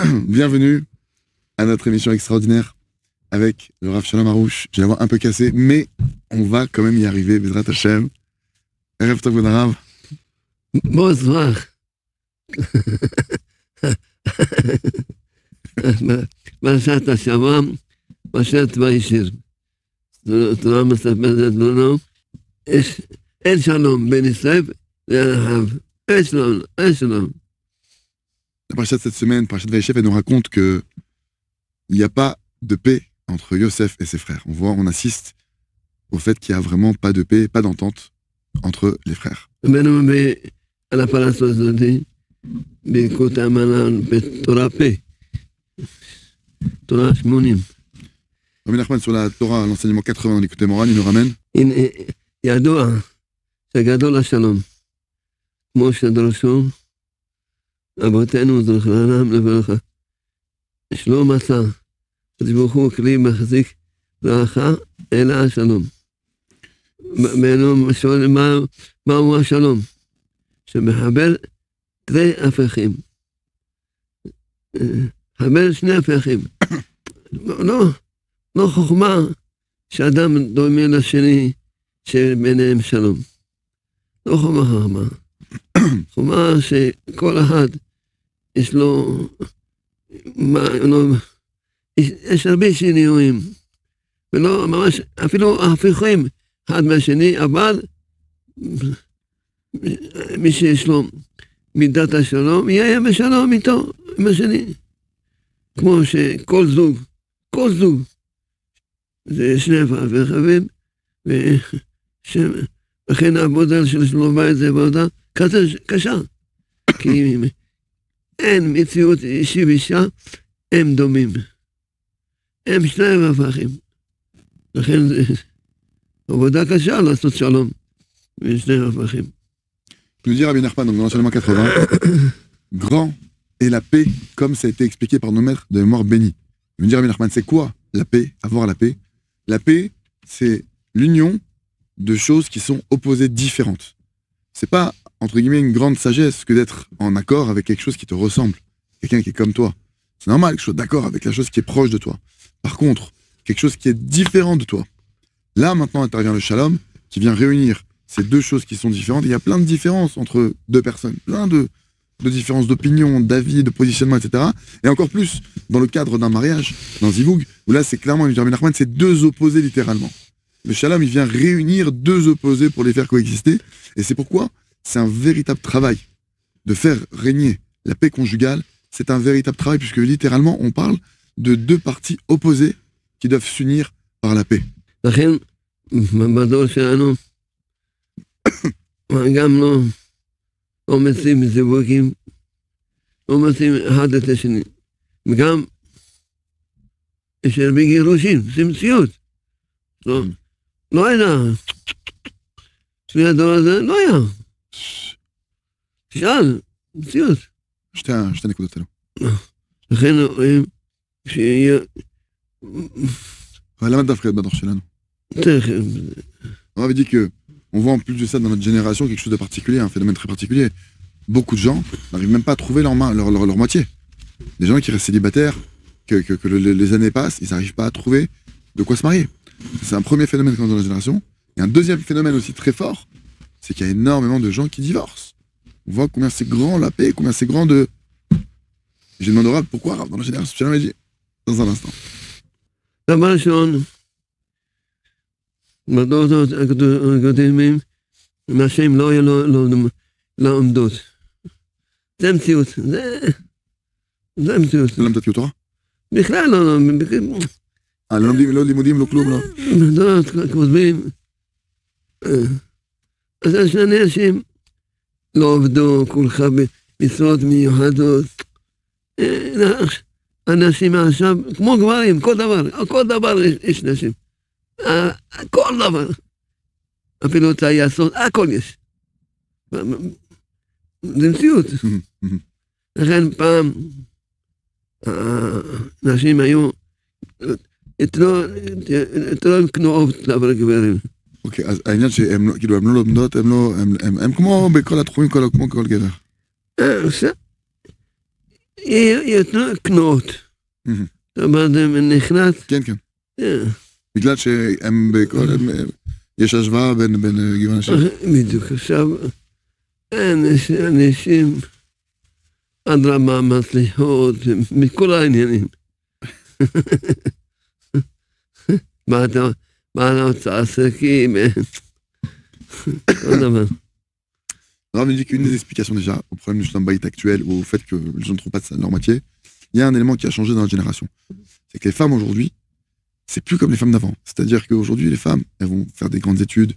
Bienvenue à notre émission extraordinaire avec le Rav Shalom Harouche. J'ai la voix un peu cassée, mais on va quand même y arriver, Bezrat Hashem. Erev Tov Rav. Bonsoir. פרשת השבוע, פרשת וישיר. התורה מספרת לנו, אין שלום בין ישראל לאחיו. אין שלום, אין שלום. La parasha de cette semaine, parasha de Vaïshev, elle nous raconte que il n'y a pas de paix entre Yosef et ses frères. On assiste au fait qu'il n'y a vraiment pas de paix, pas d'entente entre les frères. על הפרשה הזאת, בעקבות האמנה בתורה פה. תורה 80. Rabbi Nachman, sur la Torah, l'enseignement 80 dans l'écoute Moran, il nous ramène. הנה, ידוע שגדול השלום, כמו שדרשו אבותינו זכרם לברכה. שלום עשה, הקדוש הוא כלי מחזיק ברכה אלא השלום. בנו שואלים מהו השלום? שמחבר תרי הפכים. חבר שני הפכים. לא חוכמה שאדם דומה לשני שביניהם שלום. לא חוכמה. חוכמה שכל אחד יש לו, יש הרבה שינויים. ולא ממש, אפילו ההפיכים אחד מהשני, אבל מי שיש לו מידת השלום, יהיה בשלום איתו, עם השני. כמו שכל זוג, זה שני הפכים, וכן העבודה של שלום בית זה עבודה קשה. כי אין מציאות אישי ואישה, הם דומים. הם שני הפכים. לכן זה עבודה קשה לעשות שלום בין שני הפכים. Nous dit Rabbi Nachman, donc dans l'enseignement 80, grand est la paix, comme ça a été expliqué par nos maîtres de mémoire bénis. Il nous dit Rabbi Nachman, c'est quoi la paix, avoir la paix? La paix, c'est l'union de choses qui sont opposées différentes. C'est pas, entre guillemets, une grande sagesse que d'être en accord avec quelque chose qui te ressemble, quelqu'un qui est comme toi. C'est normal que je sois d'accord avec la chose qui est proche de toi. Par contre, quelque chose qui est différent de toi. Là, maintenant, intervient le shalom, qui vient réunir ces deux choses qui sont différentes. Il y a plein de différences entre deux personnes, plein de différences d'opinion, d'avis, de positionnement, etc. Et encore plus dans le cadre d'un mariage, dans Zivoug, où là, c'est clairement, Rabbi Nachman, c'est deux opposés littéralement. Le shalom, il vient réunir deux opposés pour les faire coexister. Et c'est pourquoi c'est un véritable travail de faire régner la paix conjugale. C'est un véritable travail puisque littéralement, on parle de deux parties opposées qui doivent s'unir par la paix. גם לא מציעים זיווגים, לא מציעים אחד את השני. וגם יש הרבה גירושים, זה מציאות. לא היה. לפני הדור הזה לא היה. תשאל, מציאות. שתי נקודות אלו. לכן רואים שיהיה... אבל למה דווקא בדור שלנו? תכף. On avait dit que on voit en plus de ça dans notre génération quelque chose de particulier, un phénomène très particulier. Beaucoup de gens n'arrivent même pas à trouver leur moitié. Des gens qui restent célibataires, que les années passent, ils n'arrivent pas à trouver de quoi se marier. C'est un premier phénomène dans notre génération. Et un deuxième phénomène aussi très fort, c'est qu'il y a énormément de gens qui divorcent. On voit combien c'est grand la paix, combien c'est grand de... J'ai demandé au Rav pourquoi Rav dans la génération, je dit dans un instant. בדורות הקודמים, נשים לא היו לא עומדות. זה מציאות, זה מציאות. לא למדת תורה? בכלל לא. לא לימודים, לא כלום, לא. בדורות קודמים. אז שני אנשים לא עובדו כולך במשרות מיוחדות. אנשים עכשיו, כמו גברים, כל דבר יש נשים. כל דבר, אפילו טייסות, הכל יש. זה מציאות. לכן פעם, נשים היו, לא כנועות לעבר גברים. אוקיי, אז העניין שהן כאילו, לא לומדות, הן כמו בכל התחומים, כמו כל גבר. יתנו קנות. זאת אומרת, נכנס... כן, כן. בגלל שהם בכל... יש השוואה בין גיוון אנשים. בדיוק, עכשיו, אין אנשים עד רמה מצליחות, מכל העניינים. מה ההוצאה עסקים, כל דבר. Alors, il me dit qu'une des explications déjà au problème du shalom bayit actuel ou au fait que les gens ne trouvent pas leur moitié, il y a un élément qui a changé dans notre génération. C'est que les femmes aujourd'hui, c'est plus comme les femmes d'avant. C'est-à-dire qu'aujourd'hui, les femmes, elles vont faire des grandes études,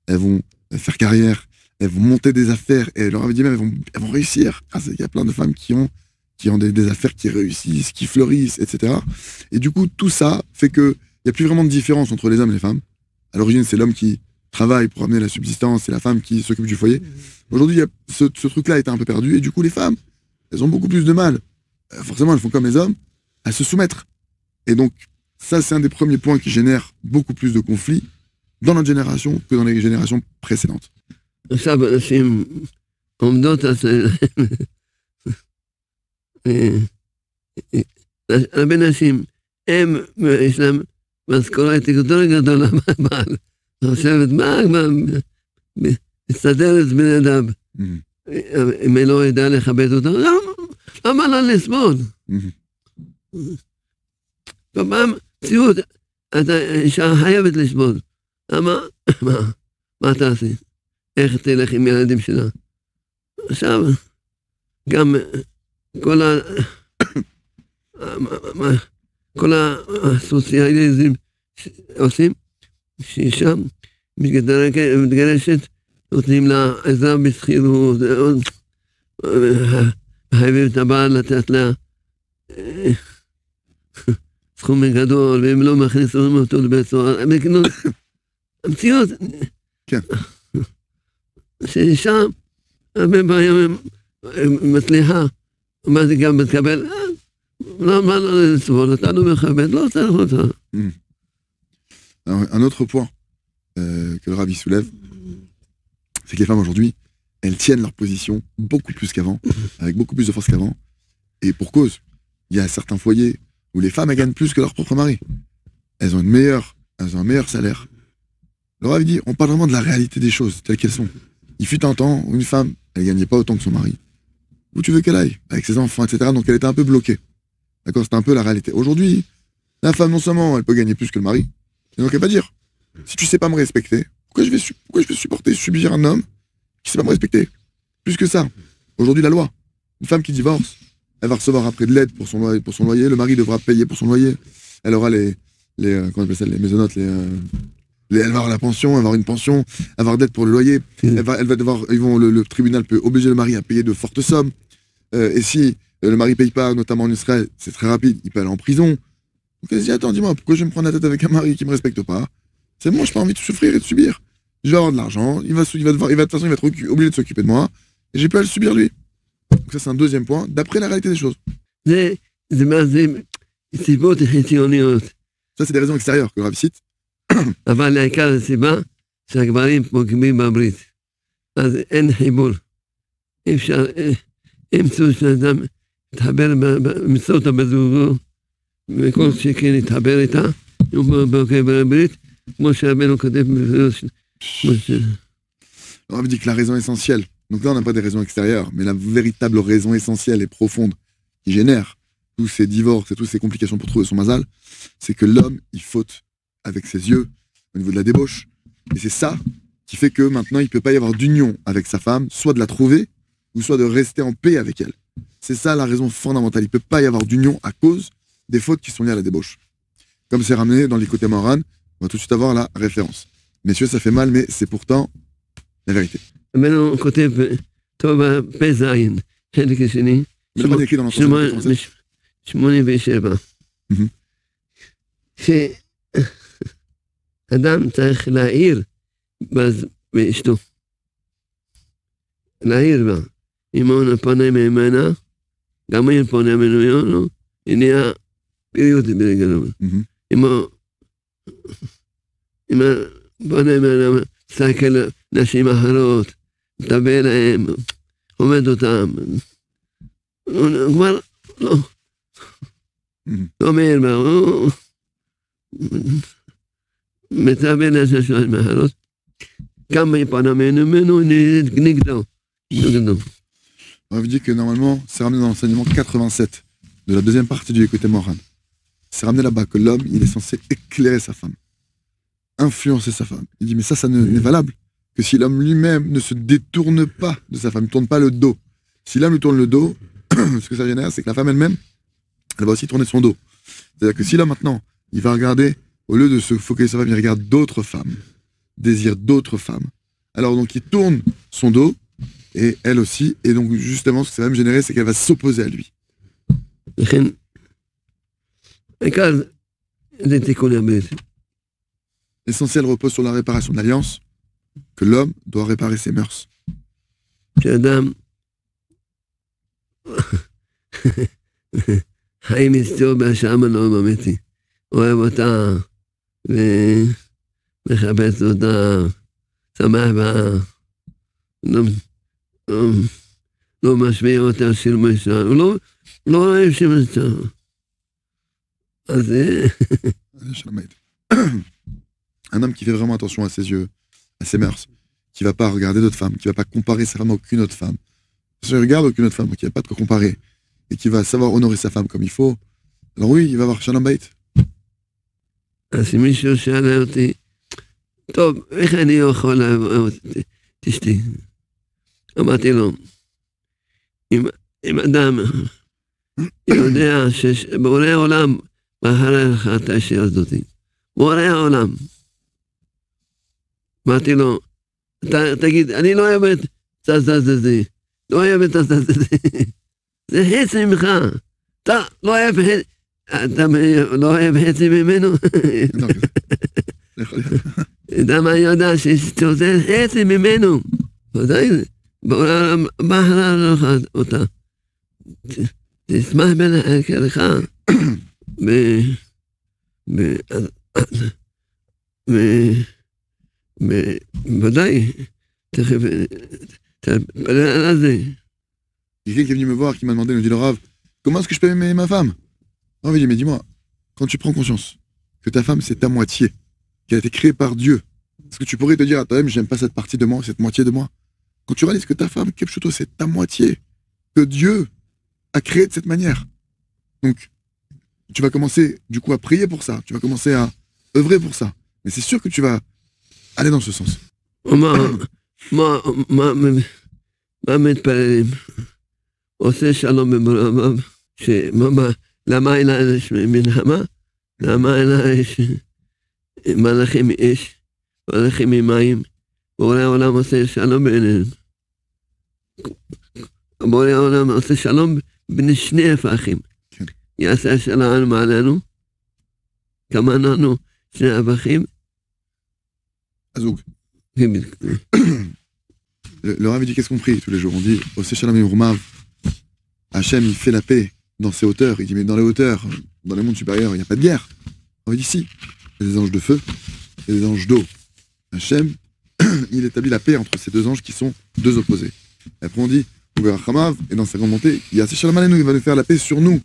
elles vont faire carrière, elles vont monter des affaires, et leur avait dit même, elles vont réussir. Il y a plein de femmes qui ont des affaires qui réussissent, qui fleurissent, etc. Et du coup, tout ça fait qu'il n'y a plus vraiment de différence entre les hommes et les femmes. À l'origine, c'est l'homme qui travaille pour amener la subsistance, c'est la femme qui s'occupe du foyer. Aujourd'hui, ce truc-là a été un peu perdu, et du coup, les femmes, elles ont beaucoup plus de mal. Forcément, elles font comme les hommes, à se soumettre. Et donc, ça, c'est un des premiers points qui génère beaucoup plus de conflits dans notre génération que dans les générations précédentes. עכשיו אנשים עומדות הרבה נשים, הם, יש להם משכורת יותר גדולה מהבעל. חושבת, מה מסתדרת בני אדם? אם היא לא ידעה לכבד אותה, למה לה לסבול? פעם ציוד, אישה חייבת לסבול. מה תעשי? איך תלך עם ילדים שלה? עכשיו, גם כל הסוציאליזם עושים, שאישה מתגרשת, נותנים לה עזרה בשכירות, חייבים את הבעל לתת לה סכום גדול, והם לא מכניסים אותו לבית סוהר. המציאות, שאישה הרבה פעמים מצליחה, מה זה גם מתקבל, למה לא לסבול אותה, לא מכבד, לא צריך אותה. Un autre point que le Rabbi soulève, c'est que les femmes aujourd'hui, elles tiennent leur position beaucoup plus qu'avant, avec beaucoup plus de force qu'avant, et pour cause, il y a certains foyers où les femmes elles gagnent plus que leur propre mari. Elles ont un meilleur salaire. Le Rabbi dit, on parle vraiment de la réalité des choses, telles qu'elles sont. Il fut un temps où une femme, elle gagnait pas autant que son mari. Où tu veux qu'elle aille, avec ses enfants, etc. Donc elle était un peu bloquée. D'accord, c'était un peu la réalité. Aujourd'hui, la femme, non seulement elle peut gagner plus que le mari, et donc elle va dire, si tu sais pas me respecter, pourquoi je vais supporter, subir un homme qui sait pas me respecter? Plus que ça. Aujourd'hui, la loi. Une femme qui divorce, elle va recevoir après de l'aide pour son loyer, le mari devra payer pour son loyer, elle aura les comment on appelle ça, les maisonnotes, elle va avoir la pension, elle va avoir une pension, elle va avoir d'aide pour le loyer, elle va devoir, le tribunal peut obliger le mari à payer de fortes sommes, et si le mari paye pas, notamment en Israël, c'est très rapide, il peut aller en prison. Donc elle se dit, attends, dis-moi, pourquoi je vais me prendre la tête avec un mari qui me respecte pas? C'est bon, j'ai pas envie de souffrir et de subir. Je vais avoir de l'argent, de toute façon, il va être obligé de s'occuper de moi, et j'ai pas à le subir lui. Donc ça, c'est un deuxième point, d'après la réalité des choses. Ça, c'est des raisons extérieures que le Rav cite. אבל העיקר הסיבה שהגברים פוגמים בברית. אז אין חיבור. אי אפשר, אמצעו שאדם יתחבר, ימצוא אותה בזוגו, וכל שכן יתחבר איתה, הוא פוגם בברית, כמו שהרבנו כותב בפירוש. On dit que la raison essentielle, donc là on n'a pas des raisons extérieures, mais la véritable raison essentielle et profonde qui génère tous ces divorces et toutes ces complications pour trouver son mazal, c'est que l'homme, il faute avec ses yeux, au niveau de la débauche. Et c'est ça qui fait que maintenant, il ne peut pas y avoir d'union avec sa femme, soit de la trouver, ou soit de rester en paix avec elle. C'est ça la raison fondamentale. Il ne peut pas y avoir d'union à cause des fautes qui sont liées à la débauche. Comme c'est ramené dans l'Ikotei Moharan, on va tout de suite avoir la référence. Messieurs, ça fait mal, mais c'est pourtant la vérité. Mais on côté Tova Pezaïn, חלק השני, 87. שאדם צריך להעיר באשתו. להעיר בה. אם הוא פונה ממנה, גם היא פונה ממנו, היא נהיה פיריות בגללו. אם הוא פונה ממנה, מסתכל נשים אחרות, מטפל להם, עומד אותם. הוא כבר לא. לא מאיר בה, הוא מצווה לעשות שלוש מחלות. כמה יפנה ממנו, נגדו. On dit que normalement, c'est ramené dans l'enseignement 87 de la deuxième partie du Écoutez Moran. C'est ramené là-bas que l'homme, il est censé éclairer sa femme, influencer sa femme. Il dit, mais ça n'est valable que si l'homme lui-même ne se détourne pas de sa femme, ne tourne pas le dos. Si l'homme lui tourne le dos, ce que ça génère, c'est que la femme elle-même, elle va aussi tourner son dos. C'est-à-dire que si l'homme maintenant, il va regarder, au lieu de se focaliser sur sa femme, il regarde d'autres femmes, désire d'autres femmes. Alors donc il tourne son dos, et elle aussi, et donc justement ce que ça va me générer, c'est qu'elle va s'opposer à lui. L'essentiel repose sur la réparation de l'alliance, que l'homme doit réparer ses mœurs. חיים אשתו בהשם הנאום אמיתי. אוהב אותה ומחפש אותה, שמח בה, לא משמיע אותה שיר משנה, הוא לא אוהב שמשנה. אז זה... Un homme qui fait vraiment attention à ses yeux, à ses mœurs, qui va pas regarder d'autres femmes, qui va pas comparer sa femme à aucune autre femme. Si il regarde aucune autre femme, donc il n'y a pas de quoi comparer, et qui va savoir honorer sa femme comme il faut, alors oui, il va avoir Shalom Bait. אז מישהו שאלה אותי, טוב, איך אני יכול לעבוד את אשתי? אמרתי לו, אם אדם יודע שבורא העולם בחר לך את האישה הזאת, בורא העולם, אמרתי לו, תגיד, אני לא אוהב את זה, לא אוהב את זה, זה חצי ממך, אתה לא אוהב חצי ממנו? למה אני יודע שאשתו זה חצי ממנו? ודאי, בעולם בחרה לך אותה. תשמח בלך, ודאי, תכף, תפלל על זה. Quelqu'un qui est venu me voir, qui m'a demandé, il me dit, le Rav, comment est-ce que je peux aimer ma femme? Le Rav, il dit, mais dis-moi, quand tu prends conscience que ta femme, c'est ta moitié, qu'elle a été créée par Dieu, est-ce que tu pourrais te dire à toi-même, j'aime pas cette partie de moi, cette moitié de moi? Quand tu réalises que ta femme, Kepchuto, c'est ta moitié, que Dieu a créé de cette manière. Donc, tu vas commencer, du coup, à prier pour ça, tu vas commencer à œuvrer pour ça. Mais c'est sûr que tu vas aller dans ce sens. מה מתפללים? עושה שלום במרומם, למה אלה יש מלחמה? למה אלה יש מלאכים מאש, מלאכים ממים, בורא העולם עושה שלום ביניהם. בורא העולם עושה שלום בין שני הפכים. יעשה שלום מעלינו, כמה אנחנו שני הפכים. Azouk. Le Rav dit qu'est-ce qu'on prie tous les jours? On dit Oseh Shalom Yurmav. Hachem il fait la paix dans ses hauteurs. Il dit mais dans les hauteurs, dans les mondes supérieurs, il n'y a pas de guerre. On dit si. Il y a des anges de feu et des anges d'eau. Hachem, il établit la paix entre ces deux anges qui sont deux opposés. Et après on dit Ouberachamav, et dans sa grande montée, il y a Oseh Shalom Aleinu, il va nous faire la paix sur nous.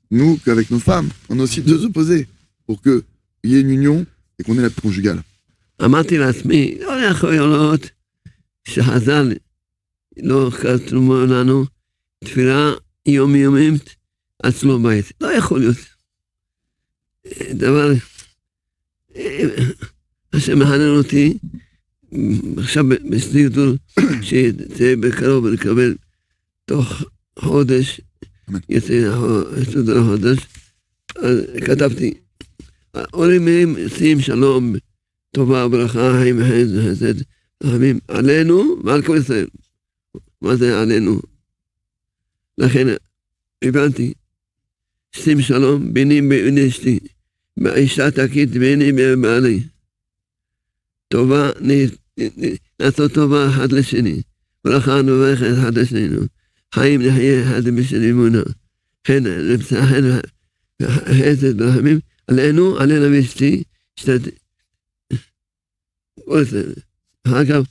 Nous, qu'avec nos femmes, on a aussi deux opposés. Pour qu'il y ait une union et qu'on ait la paix conjugale. אמרתי לעצמי, לא יכול להיות שחז"ל לא כתבו לנו תפילה יומיומית אצלו בית. לא יכול להיות. דבר, השם מחנן אותי, עכשיו בסדירתו, שתהיה בקרוב ונקבל תוך חודש, יצא חודש, אז כתבתי, אורים מהם שים שלום, טובה וברכה, חיים וחסד, רחמים עלינו ועל כל ישראל. מה זה עלינו? לכן הבנתי, שים שלום ביני ובין אשתי, באישה תקית ביני ובעלי. טובה, לעשות טובה אחד לשני, ברכה נברכת אחד לשנינו, חיים נחיה אחד בשל אמונה. כן, חסד ורחמים עלינו, עלינו ואשתי, אגב,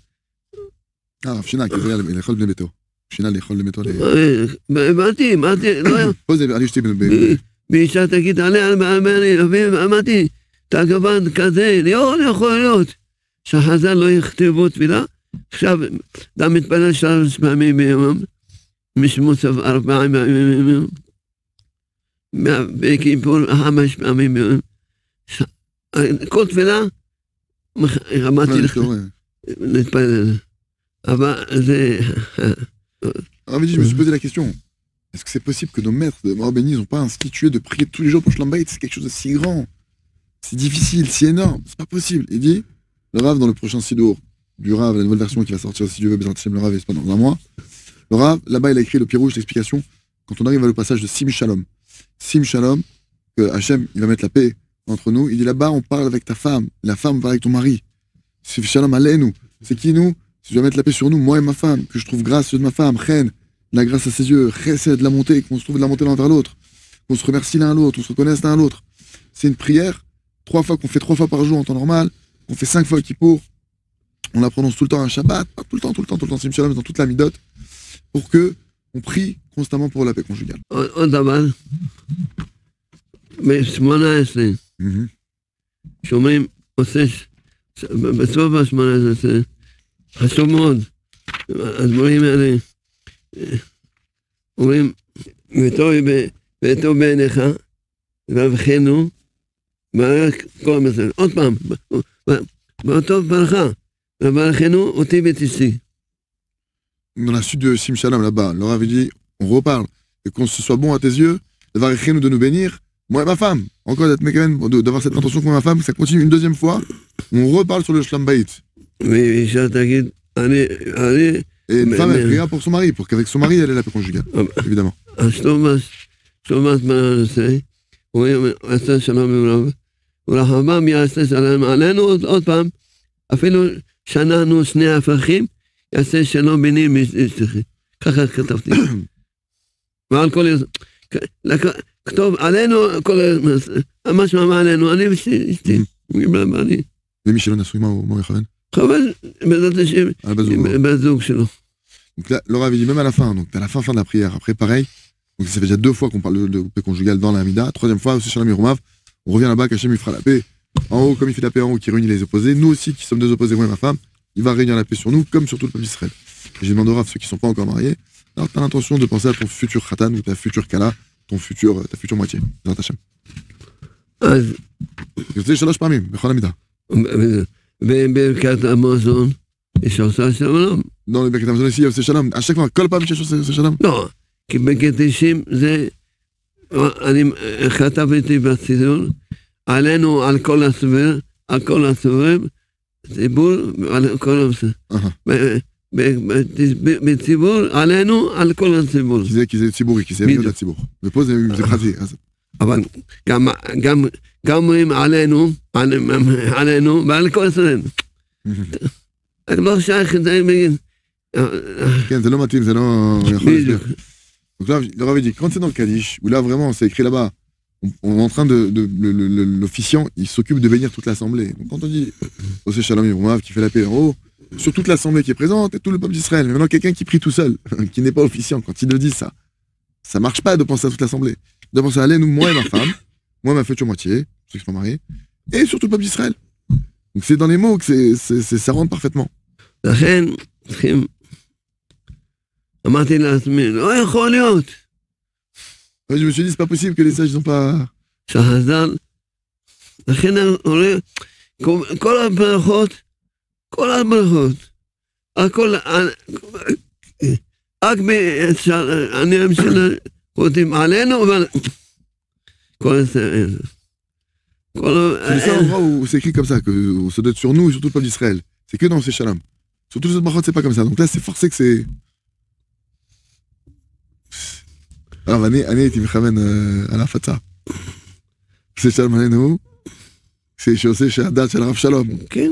הרב שינה, כי זה לאכול בני ביתו. שינה לאכול למטו. הבנתי, לא היה. פה זה, אני אשתי ואישה תגיד עליה, אמרתי, תגוון כזה, לא יכול להיות. שחז"ל לא יכתבו תפילה, עכשיו, אתה מתפלל 3 פעמים ביום, משמוצב 4 פעמים ביום, בכיפור 5 פעמים ביום. כל תפילה, אמרתי לך, להתפלל. אבל זה... Alors, je me suis posé la question. Est-ce que c'est possible que nos maîtres de Morts Bénis n'ont pas institué de prier tous les jours pour Shalom Bayit? C'est quelque chose de si grand, si difficile, si énorme. C'est pas possible. Il dit, le Rav, dans le prochain Sidour du Rav, la nouvelle version qui va sortir, si Dieu veut, le Rav, et dans un mois. Le Rav, là-bas, il a écrit le pied rouge, l'explication, quand on arrive au passage de Sim Shalom. Sim Shalom, que Hachem, il va mettre la paix entre nous. Il dit là-bas, on parle avec ta femme, la femme parle avec ton mari. Sim Shalom, allez-nous. C'est qui nous? Si je dois mettre la paix sur nous, moi et ma femme, que je trouve grâce de ma femme, Chen, la grâce à ses yeux, Chesed de la montée, qu'on se trouve de la montée l'un vers l'autre, qu'on se remercie l'un à l'autre, on se reconnaisse l'un à l'autre. C'est une prière, 3 fois qu'on fait 3 fois par jour en temps normal, qu'on fait 5 fois au Kippour, on la prononce tout le temps à Shabbat, pas tout le temps, Sim Shalom dans toute la midot, pour que on prie constamment pour la paix conjugale. עוד דבר, ב-18, שאומרים, עושה, בסוף ה-18, חשוב מאוד, הדברים האלה, אומרים, וטוב בעיניך, וברכנו, כל המסר. עוד פעם, באותו ברכה, וברכנו אותי ואת אשתי. Dans la suite de Sim Shalom, là-bas, Laura avait dit, on reparle, et qu'on se soit bon à tes yeux, de nous bénir, moi et ma femme. Encore d'avoir cette intention pour ma femme, que ça continue une deuxième fois, on reparle sur le Shalom Bayit. Et une femme, elle priera pour son mari, pour qu'avec son mari, elle ait la paix conjugale, évidemment. שלומס בנושא, הוא עשה שלום עם רב, ורחבעם יעשה שלום עלינו עוד פעם, אפילו שאנחנו 2 הפכים, יעשה שלום ביני ואשתי. ככה כתבתי. ועל כל... כתוב עלינו, משמע מה עלינו, אני ואשתי. ומי שלא נשוי, מה הוא יכוון? חבל, בעזרת השם, בזוג שלו. Donc là, Laura avait dit même à la fin, donc à la fin de la prière, après pareil, donc ça fait déjà 2 fois qu'on parle de paix conjugale dans la Hamida, 3e fois, aussi Shalom Yerumav, on revient là-bas, qu'Hachem il fera la paix en haut, comme il fait la paix en haut, qui réunit les opposés, nous aussi qui sommes 2 opposés, moi et ma femme, il va réunir la paix sur nous, comme sur tout le peuple d'Israël. Et j'ai demandé à ceux qui ne sont pas encore mariés, alors tu as l'intention de penser à ton futur Khatan ou ta future Kala, ta future moitié, dans Hachem. C'est 3 פעמים, בכל המידה. בברכת המזון, יש עושה שלום. Dans le Birkat Hamazon aussi, il y a aussi Shalom. À chaque fois, כל פעם שיש עושה Shalom. לא, כי בקדישים זה, אני כתבתי בציבור, עלינו על כל הסובב, ציבור, על כל הסובב. בציבור, עלינו על כל הציבור. כי זה ציבורי, כי זה מיד הציבור. ופה זה פרטי. אבל גם אומרים עלינו, ועל כל הסובב. לא שייך את זה בגין. כן, זה לא מתאים, זה לא יכול להסביר. Donc là, le Rav dit, quand c'est dans le Kaddish, où là vraiment, c'est écrit là-bas, on est en train l'officiant, il s'occupe de bénir toute l'assemblée. Donc quand on dit, Osé Shalom Yerumav, qui fait la paix en haut, sur toute l'assemblée qui est présente, et tout le peuple d'Israël. Mais maintenant, quelqu'un qui prie tout seul, qui n'est pas officiant, quand il le dit ça marche pas de penser à toute l'assemblée. De penser à aller, nous, moi et ma femme, moi, ma future moitié, ceux qui sont mariés, et surtout le peuple d'Israël. Donc c'est dans les mots que ça rentre parfaitement. לכן, צריכים, אמרתי לעצמי, לא יכול להיות. Je me suis dit, c'est pas possible que les sages n'ont pas... שחז"ל, לכן כל הברכות, הכל, רק בעניין של חותים עלינו, אבל כל זה... C'est le seul endroit où c'est écrit comme ça, que ça doit être sur nous et sur tout le peuple d'Israël. C'est que dans ces Shalom. Sur toutes les autres brachot, c'est pas comme ça. Donc là, c'est forcé que c'est... Alors, אני הייתי מכוון על ההפצה. זה שלום עלינו, שעושה שהדת של הרב שלום,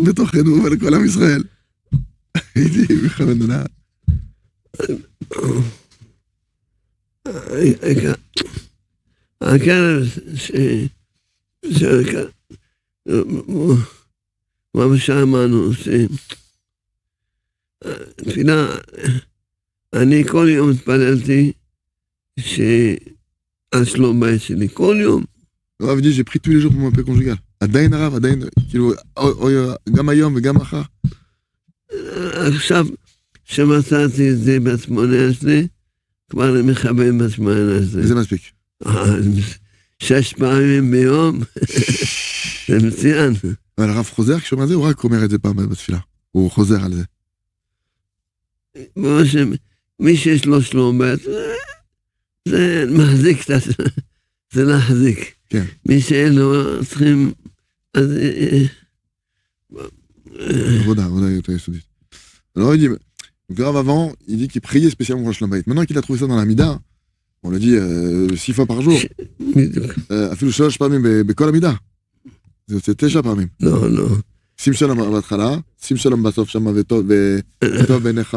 בתוכנו ולכל עם ישראל. הייתי מכוון עליה. הכרב מה שאמרנו, תפילה אני כל יום התפללתי על שלום בית שלי, כל יום. הרב dit, j'ai pris tous les jours pour mon paix conjugal. עדיין הרב, עדיין, כאילו, גם היום וגם מחר. עכשיו שמצאתי את זה ב-18, כבר מכוון ב-18. זה מספיק. 6 פעמים ביום, זה מצוין. אבל הרב חוזר כשאומר את זה, הוא רק אומר את זה פעם בתפילה. הוא חוזר על זה. מי שיש לו שלום בית, זה מחזיק את זה, זה להחזיק. כן. מי שאין לו, צריכים... Voda יותר יסודית. Alors il dit, grave avant, il dit qu'il priait spécialement pour le Shalom Bayit. Maintenant qu'il a trouvé ça dans la Mida, on le dit 6 fois par jour. אפילו 3 פעמים בכל המידה. זה יוצא 9 פעמים. לא. שים שלום בהתחלה, שים שלום בסוף שם וטוב בעיניך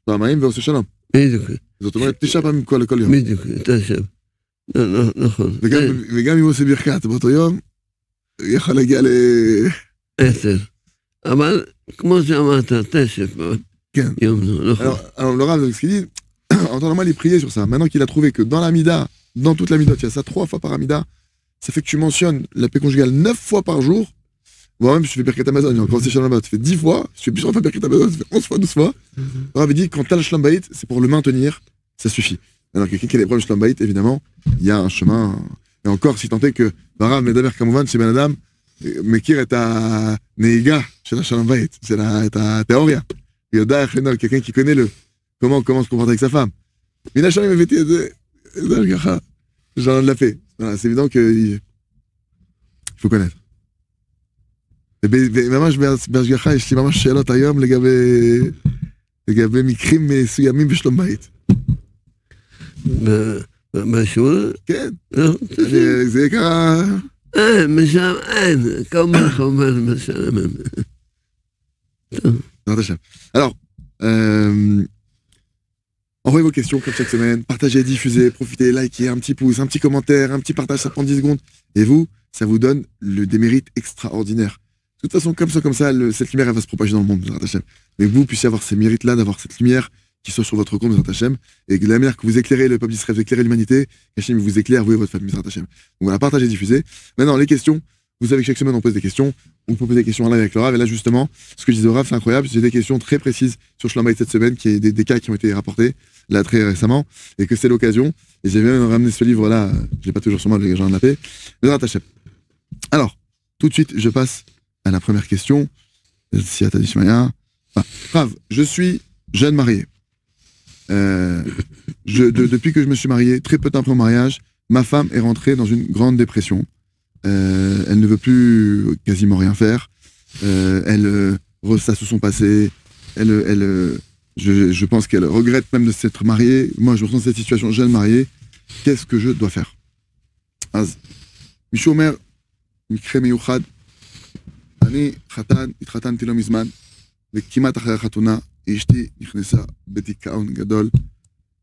פעמיים ועושה שלום. בדיוק. זאת אומרת 9 פעמים כל יום. בדיוק, 9. לא, נכון. וגם אם הוא עושה ברכת באותו יום, יכול להגיע 10. אבל כמו שאמרת, 9 פעמים. כן. יום, נכון. Alors le Rav, ce qu'il dit, en temps normal, il priait sur ça. Maintenant qu'il a trouvé que dans la Mida, dans toute la Mida, il y a ça 3 fois par Amida, ça fait que tu mentionnes la paix conjugale 9 fois par jour. Moi-même, je fais Birkat Hamazon, quand c'est Shalom Bayit, tu fais 10 fois. Je fais plus de Birkat Hamazon, tu fais 11 fois, 12 fois. Le Rav dit, quand tu as le Shalom Bayit, c'est pour le maintenir, ça suffit. Alors quelqu'un qui a des problèmes de Shalom Bayit, évidemment, il y a un chemin. Et encore, si tant est que, Barav Medaber Kamouvan, chez Ben Adam, מכיר את הנהיגה של השלום בית, את התיאוריה. הוא יודע איך לנהוג, quelqu'un qui connaît comment se comporter avec sa femme. מן השנים הבאתי את זה, ככה, genre de la paix. C'est évident qu'il faut connaître. וממש בהשגחה יש לי ממש שאלות היום לגבי מקרים מסוימים בשלום בית. בשיעור? כן. זה קרה... משם אין, כמובן משם. Alors, envoyez vos questions comme chaque semaine, partagez, diffusez, profitez, likez, un petit pouce, un petit commentaire, un petit partage, ça prend 10 secondes. Et vous, ça vous donne des mérites extraordinaires. De toute façon, comme ça, cette lumière, elle va se propager dans le monde, mais vous puissiez avoir ces mérites-là, d'avoir cette lumière qui soit sur votre compte, Bezrat Hashem, et de la manière que vous éclairez le peuple d'Israël, vous éclairez l'humanité, Hashem vous éclaire, vous et votre famille, Bezrat Hashem. Donc voilà, partagez, diffusez. Maintenant, les questions, vous savez que chaque semaine, on pose des questions, on peut poser des questions en live avec le Rav, et là, justement, ce que je disais au Rav, c'est incroyable, j'ai des questions très précises sur Shalom Bayit cette semaine, qui est des cas qui ont été rapportés, là, très récemment, et que c'est l'occasion, et j'ai même ramené ce livre-là, je l'ai pas toujours sur moi, les gens de la paix, Bezrat Hashem. Alors, tout de suite, je passe à la première question, si Atadishmaya. Rav, je suis jeune marié. Depuis que je me suis marié, très peu de temps après mon mariage, ma femme est rentrée dans une grande dépression. Elle ne veut plus quasiment rien faire. Elle ressasse tout son passé. Je pense qu'elle regrette même de s'être mariée. Moi, je ressens cette situation jeune marié. Qu'est-ce que je dois faire? מישהו אומר, מקרה מיוחד, אני התחתנתי לא מזמן, וכמעט אחרי החתונה, אשתי נכנסה בדיכאון גדול,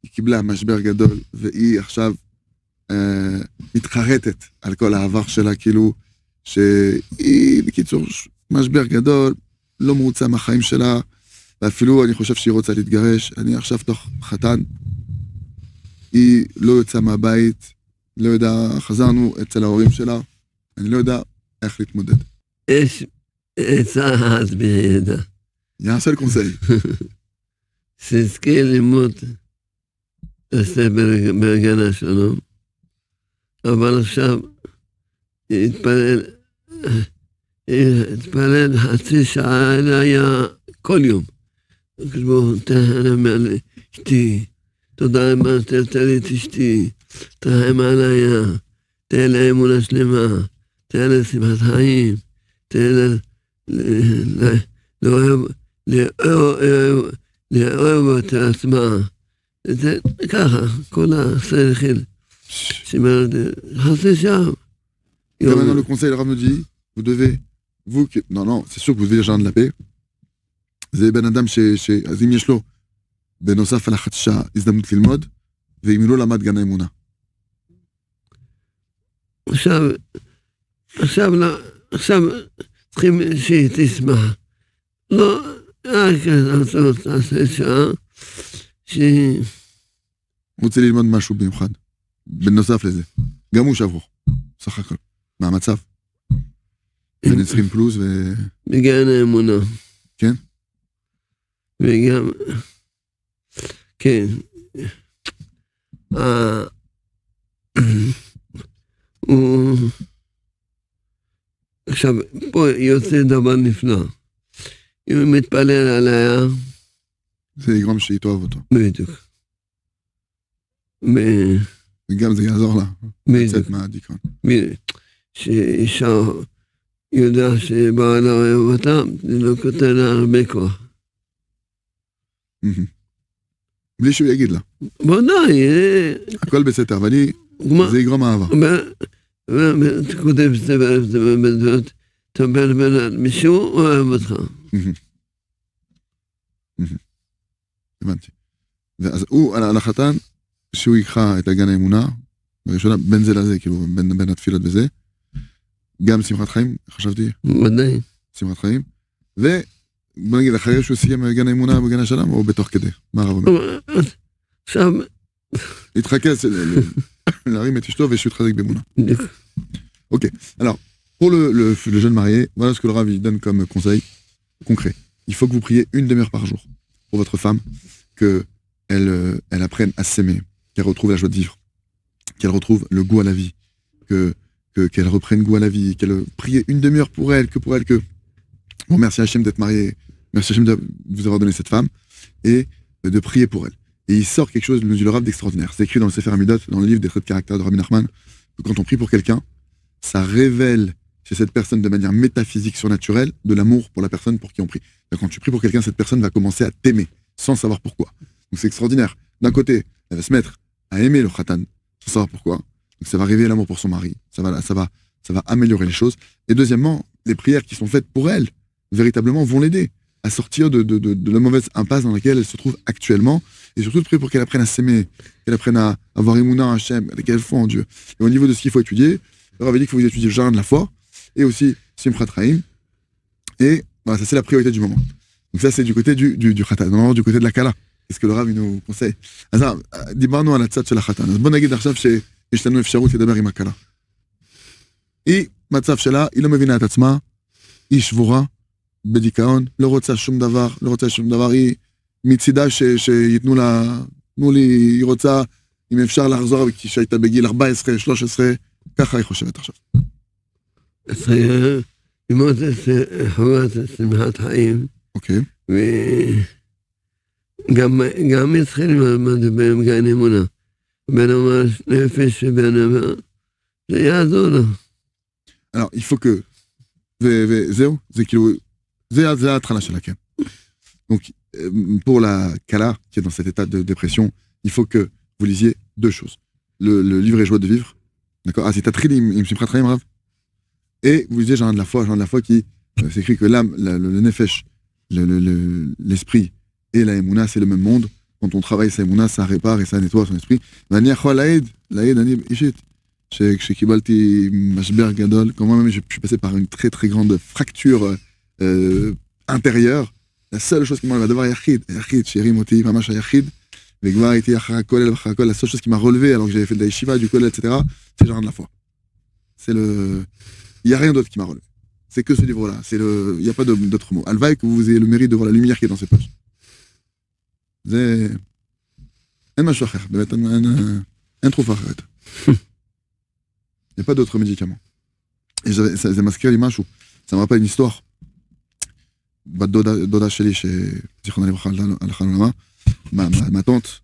היא קיבלה משבר גדול, והיא עכשיו מתחרטת על כל העבר שלה, כאילו שהיא בקיצור משבר גדול, לא מרוצה מהחיים שלה, ואפילו אני חושב שהיא רוצה להתגרש. אני עכשיו תוך חתן, היא לא יוצאה מהבית, לא יודע, חזרנו אצל ההורים שלה, אני לא יודע איך להתמודד. יש עצה אחת בידה. יעשה לקונסי. שתזכה לימוד עשה בהגנה שלום, אבל עכשיו התפלל חצי שעה היה כל יום. כשבו תרחם על אשתי, תודה רבה שתרצה לי את אשתי, תרחם עליה, תהיה לה אמונה שלמה, תהיה לה שמחת חיים, תהיה לאהוב את עצמה. זה ככה, כל השכל. חצי שעה. Maintenant, le conseil, le Rav nous dit, vous devez, non, c'est sûr que vous devez déjà de la paix. זה בן אדם אז אם יש לו, בנוסף על החצי שעה, הזדמנות ללמוד, ואם לא למד גן האמונה. עכשיו צריכים שהיא תשמח. לא, רק לעשות שעה, ש... רוצה ללמוד משהו במיוחד, בנוסף לזה. גם הוא שבור, סך הכל. מה המצב? בין 20 פלוס ו... בגן האמונה. כן? וגם... כן. הוא... עכשיו, פה יוצא דבר נפלא. אם הוא מתפלל עליה... זה יגרום שהיא תאהב אותו. בדיוק. וגם זה יעזור לה. לצאת מהדיכאון. שאישה יודע שבעלה אוהב אותה, זה לא כותב לה הרבה כוח. בלי שהוא יגיד לה. בוודאי. הכל בסדר, אבל זה יגרום אהבה. אתה כותב תבל בין מישהו אוהב אותך. הבנתי. אז הוא על החתן, שהוא יקחה את הגן האמונה, בראשונה, בין זה לזה, כאילו, בין התפילות וזה, גם שמחת חיים, חשבתי. ודאי. שמחת חיים, ובוא נגיד, אחרי שהוא סיים גן האמונה בגן השלם, או בתוך כדי? מה הרב אומר? עכשיו... להתחכס, להרים את אשתו, ושהוא יתחזק באמונה. Ok, alors, pour le jeune marié, voilà ce que le Rav il donne comme conseil concret. Il faut que vous priez une demi-heure par jour pour votre femme, qu'elle apprenne à s'aimer, qu'elle retrouve la joie de vivre, qu'elle retrouve le goût à la vie, qu'elle reprenne goût à la vie, qu'elle prie une demi-heure pour elle, que... Bon, merci Hachem d'être marié, merci Hachem de vous avoir donné cette femme, et de prier pour elle. Et il sort quelque chose, nous dit le Rav, d'extraordinaire. C'est écrit dans le Sefer Amidot, dans le livre des traits de caractère de Rabbi Nachman, que quand on prie pour quelqu'un, ça révèle chez cette personne de manière métaphysique, surnaturelle, de l'amour pour la personne pour qui on prie. Quand tu pries pour quelqu'un, cette personne va commencer à t'aimer, sans savoir pourquoi. Donc c'est extraordinaire. D'un côté, elle va se mettre à aimer le khatan, sans savoir pourquoi. Donc ça va révéler l'amour pour son mari, ça va améliorer les choses. Et deuxièmement, les prières qui sont faites pour elle, véritablement, vont l'aider à sortir de la mauvaise impasse dans laquelle elle se trouve actuellement, et surtout de prier pour qu'elle apprenne à s'aimer, qu'elle apprenne à avoir Emouna, Hachem, qu'elle foi en Dieu. Et au niveau de ce qu'il faut étudier, le Rav a dit qu'il faut étudier le jardin de la foi, et aussi Simchat Chaim, et voilà, ça c'est la priorité du moment. Donc ça c'est du côté du Khatan, non, du côté de la Kala. Qu'est-ce que le Rav nous conseille? Alors, דיברנו על הצד של החתן, אז בוא נגיד עכשיו שיש לנו אפשרות לדבר עם הכלה. היא, מצב שלה, היא לא מבינה את עצמה, היא שבורה, בדיכאון, לא רוצה שום דבר, היא מצידה שיתנו לה, תנו לי, היא רוצה, אם אפשר לחזור כשהייתה בגיל 14, 13, ככה היא חושבת עכשיו. ללמוד את חובת שמחת חיים. אוקיי. וגם התחיל ללמוד בגן אמונה. בין אומר נפש ובין אומר, זה יעזור לו. Alors, il faut que, וזהו, זה כאילו, זה ההתחלה שלה, כן. Donc, pour la Kala, qui est dans cet état de dépression, il faut que vous lisiez deux choses. Le livre est joie de vivre. D'accord? Ah, c'est Tatrid, il me Simchat Chaim, Rav. Et vous lisez Jardin de la foi qui s'écrit que l'âme, le nefesh, l'esprit et la Emouna, c'est le même monde. Quand on travaille sa Emouna, ça répare et ça nettoie son esprit. ואני יכול להעיד, אני אישית, שקיבלתי משבר גדול, quand moi-même je suis passé par une très très grande fracture intérieure. La seule chose qui m'a הדבר היחיד שהרים אותי, ממש היחיד, וכבר הייתי אחרי הכולל ואחרי הכל, la seule chose qui m'a relevé alors que j'avais fait de la yeshiva, du collège, etc., c'est Jardin de la foi. C'est le... Il n'y a rien d'autre qui m'a relevé. C'est que ce livre-là. Il n'y a pas d'autre mot. Alvaï, que vous ayez le mérite de voir la lumière qui est dans ces pages. אין משהו אחר, באמת, אין תרופה אחרת. Il n'y a pas d'autres médicaments. Et ça מזכיר לי משהו, ça me rappelle une histoire. בת דודה שלי, שזיכרונה לברכה הלכה לעולמה, ma tante,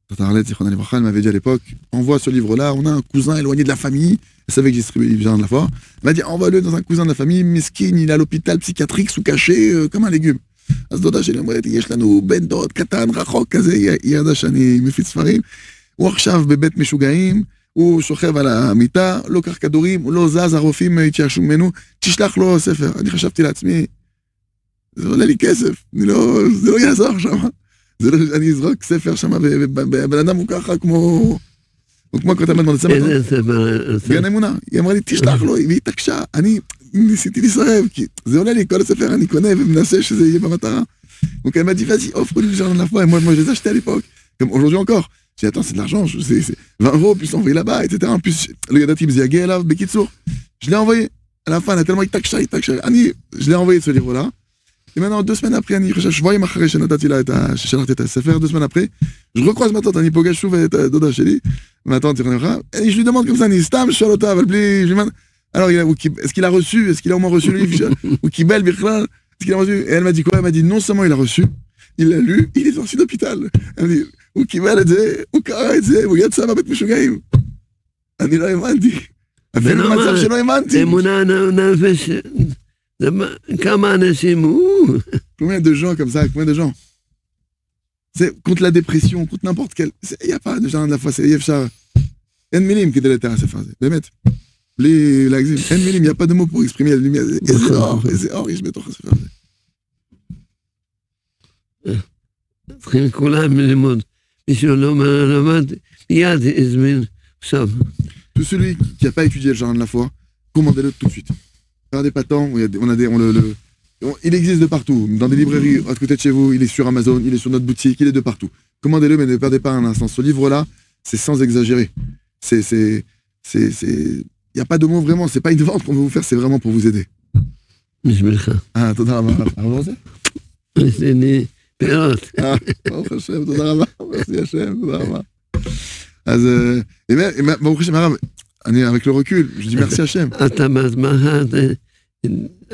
Tata Arlette, zichrona livracha, elle m'avait dit à l'époque, envoie ce livre-là, on a un cousin éloigné de la famille, elle savait que j'ai distribué le Jardin de la foi, elle m'a dit, envoie-le dans un cousin de la famille, mesquine, il est à l'hôpital psychiatrique, sous caché, comme un légume. אז דודה שלי אומרת, יש לנו בן דוד קטן, רחוק כזה, היא ידעה שאני מפיץ ספרים, הוא עכשיו בבית משוגעים, הוא שוכב על המיטה, לא קח כדורים, הוא לא זז, הרופאים התייאשו ממנו, תשלח לו ספר. אני חשבתי לעצמי, זה עולה לי כסף, זה לא יעזור שם. אני אזרוק ספר שם, ובן אדם הוא ככה כמו כותב מדמון לצמד. איזה ספר? גן אמונה. היא אמרה לי, תשלח לו, והיא התעקשה. אני ניסיתי לסרב, כי זה עולה לי, כל הספר אני קונה ומנסה שזה יהיה במטרה. Donc elle m'a dit, vas-y, offre-lui le Jardin de la foi, et moi je les achetais à l'époque. Comme aujourd'hui encore. J'ai dit, attends, c'est de l'argent, c'est 20 euros, puis envoyer là-bas, etc. En plus, le gars il me dit, Gaël, Bekitsour. Je l'ai envoyé. À la fin, elle a tellement Annie, je l'ai envoyé ce livre-là. Et maintenant, 2 semaines après, Annie, je voyais ma chérie, chez 2 semaines après, je recroise ma tante, Annie Pogachou, et Doda Chéli. Ma tante, et je lui demande comme ça, Annie, Stam, Charlotta, alors, est-ce qu'il a reçu, est-ce qu'il a au moins reçu le livre, ou Kibel, Birklan, est-ce qu'il a reçu? Et elle m'a dit quoi? Elle m'a dit, non seulement il a reçu, il l'a lu, il est sorti d'hôpital. Elle m'a dit, ou Kibel, et dit, ou Kara, et dit, ou Yatsa, ma bête Meshugaim. Annie, là, הבנתי. אפילו במצב שלא האמנתי. אמונה נפש, כמה אנשים הוא. Combien de gens comme ça, combien de gens? C'est contre la dépression, contre n'importe quel. Il n'y a pas de gens de la foi, c'est Yefchar. En milim qui délétère à ces phases. Bémet. בלי להגזים. אין מילים, il n'y a pas de mots pour exprimer la lumière. איזה אור יש בתוך הספר הזה. צריכים כולם ללמוד. מי שלא למד, מיד הזמין עכשיו. Tout celui qui n'a pas étudié le jardin de la foi, commandez-le tout de suite. Regardez pas tant, il existe de partout. Dans des librairies à côté de chez vous, il est sur Amazon, il est sur notre boutique, il est de partout. Commandez-le, mais ne perdez pas un instant. Ce livre-là, c'est sans exagérer. Il n'y a pas de mots vraiment, c'est pas une vente qu'on veut vous faire, c'est vraiment pour vous aider. Ah, תודה רבה. הרב רוצה? יש לי פירות. ברוך השם, תודה רבה. merci השם, תודה רבה. אז, ברוך השם, הרב, אני, avec le recul, je dis merci השם. אתה בעצמך,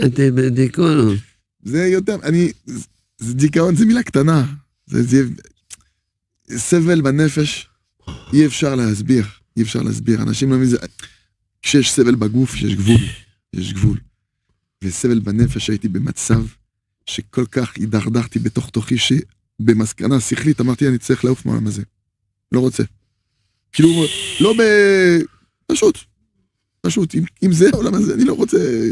אתה בדיכאון. זה יותר, דיכאון זה מילה קטנה. זה סבל בנפש, אי אפשר להסביר. אי אפשר להסביר. אנשים לא מבינים, כשיש סבל בגוף, יש גבול. יש גבול. וסבל בנפש הייתי במצב שכל כך הידרדרתי בתוך תוכי שבמסקנה שכלית אמרתי אני צריך לעוף מהעולם הזה. לא רוצה. כאילו, לא פשוט, אם זה העולם הזה, אני לא רוצה.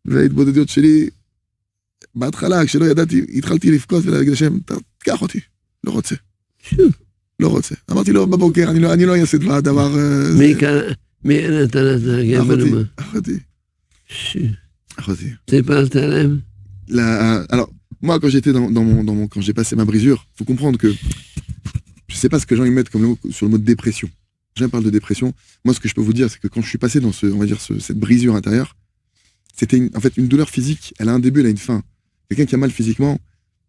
וההתבודדות שלי, בהתחלה, כשלא ידעתי, התחלתי לבכות ולהגיד לשם, תקח אותי. לא רוצה. לא רוצה. אמרתי לו בבוקר, אני לא אעשה דבר... מי נתן את זה? אחותי. סיפרת עליהם? Alors, moi, quand j'étais quand j'ai passé ma brisure, faut comprendre que je sais pas ce que les gens y mettent comme sur le mot de dépression. Les gens parlent de dépression. Moi, ce que je peux vous dire, c'est que quand je suis passé dans cette brisure intérieure, c'était en fait une douleur physique. Elle a un début, elle a une fin. Quelqu'un qui a mal physiquement,